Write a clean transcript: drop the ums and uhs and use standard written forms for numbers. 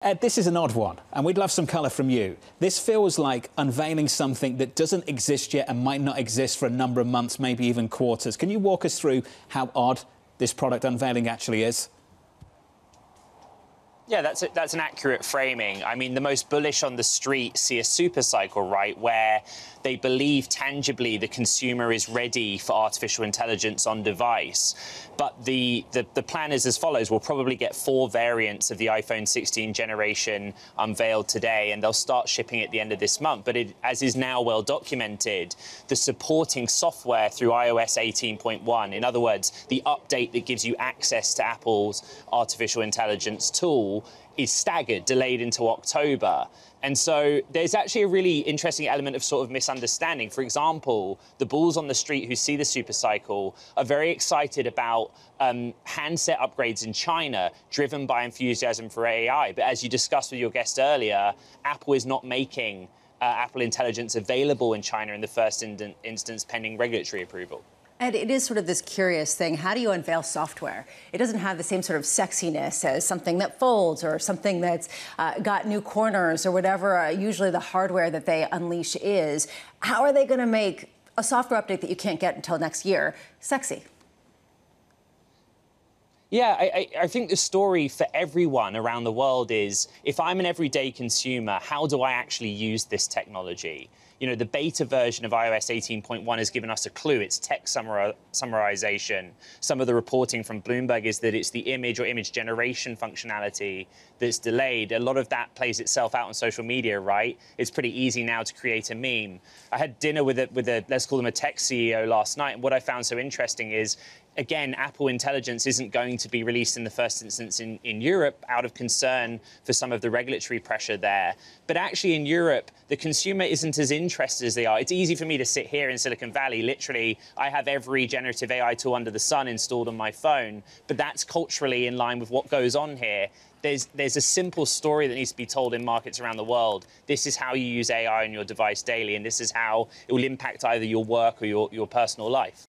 Ed, this is an odd one, and we'd love some colour from you. This feels like unveiling something that doesn't exist yet and might not exist for a number of months, maybe even quarters. Can you walk us through how odd this product unveiling actually is? Yeah, that's an accurate framing. I mean, the most bullish on the street see a super cycle, right, where they believe tangibly the consumer is ready for artificial intelligence on device. But the plan is as follows. We'll probably get 4 variants of the iPhone 16 generation unveiled today, and they'll start shipping at the end of this month. But as is now well documented, the supporting software through iOS 18.1, in other words, the update that gives you access to Apple's artificial intelligence tool, is staggered, delayed into October. And so there's actually a really interesting element of sort of misunderstanding. For example, the bulls on the street who see the super cycle are very excited about handset upgrades in China, driven by enthusiasm for AI. But as you discussed with your guest earlier, Apple is not making Apple Intelligence available in China in the first instance, pending regulatory approval. And it is sort of this curious thing. How do you unveil software? It doesn't have the same sort of sexiness as something that folds or something that's got new corners or whatever usually the hardware that they unleash is. How are they going to make a software update that you can't get until next year sexy? Yeah, I think the story for everyone around the world is, if I'm an everyday consumer, how do I actually use this technology? You know, the beta version of iOS 18.1 has given us a clue. It's text summarization. Some of the reporting from Bloomberg is that it's the image or image generation functionality that's delayed. A lot of that plays itself out on social media, right? It's pretty easy now to create a meme. I had dinner with a let's call them a tech CEO last night, and what I found so interesting is, again, Apple Intelligence isn't going to be released in the first instance in Europe out of concern for some of the regulatory pressure there. But actually in Europe, the consumer isn't as interested as they are. It's easy for me to sit here in Silicon Valley. Literally, I have every generative AI tool under the sun installed on my phone. But that's culturally in line with what goes on here. There's a simple story that needs to be told in markets around the world. This is how you use AI on your device daily, and this is how it will impact either your work or your personal life.